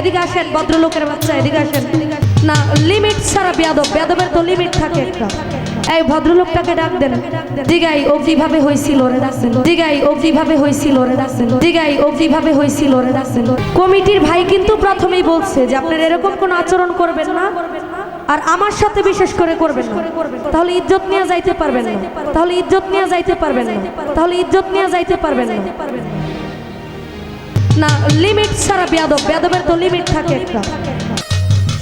এদিকে আসেন, ভদ্রলোকের বাচ্চা এদিকে আসেন। না, লিমিট ছাড়া বেয়াদব, বেয়াদবের তো লিমিট থাকে একটা। এই ভদ্রলোকটাকে ডাক দেন, দিগাই ও কিভাবে হয়েছিল রে ডাকছেন, দিগাই ও কিভাবে হয়েছিল রে ডাকছেন, দিগাই ও কিভাবে হয়েছিল রে ডাকছেন। কমিটির ভাই কিন্তু প্রথমেই বলছে যে আপনারা এরকম কোনো আচরণ করবেন না, আর আমার সাথে বিশেষ করে করবেন না, তাহলে ইজ্জত নিয়ে যাইতে পারবেন না, তাহলে ইজ্জত নিয়ে যাইতে পারবেন না, তাহলে ইজ্জত নিয়ে যাইতে পারবেন না। না, লিমিট ছাড়া বেয়াদব, বেয়াদবের তো লিমিট থাকে একটা।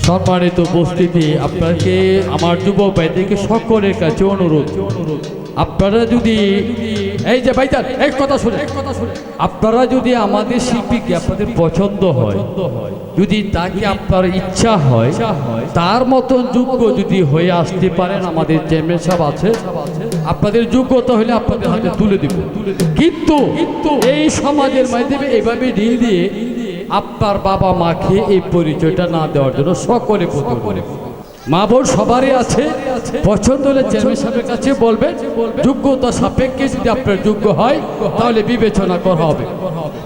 সম্মানিত উপস্থিতি, আপনাকে আমার যুব ভাইদেরকে সকলের কাছে অনুরোধ, আপনারা যদি এই যে ভাইজান এক কথা শুনে, আপনারা যদি আমাদের শিল্পীকে আপনাদের পছন্দ হয়, যদি তাকে আপনার ইচ্ছা হয়, তার মতন যোগ্য যদি হয়ে আসতে পারেন, আমাদের চেয়ারম্যান সাহেব আছে, আপনাদের যোগ্যতা হলে আপনাদের হাতে তুলে দিব। কিন্তু এই সমাজের মাধ্যমে এইভাবে ঢিল দিয়ে আপনার বাবা মাকে এই পরিচয়টা না দেওয়ার জন্য সকলে করে মা বোন সবারই আছে, পছন্দ হলে চেয়ারম্যান সাহেবের কাছে বলবেন, যোগ্যতা সাপেক্ষে যদি আপনার যোগ্য হয় তাহলে বিবেচনা করা হবে।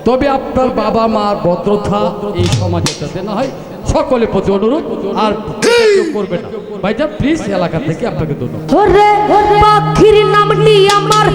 তবে আপনার বাবা মার ভদ্রতা এই সমাজে যাতে না হয়, সকলের প্রতি অনুরোধ, আর করবে না ভাইজান প্লিজ। এলাকা থেকে আপনাকে ধন্যবাদ। পাখির নামটি আমার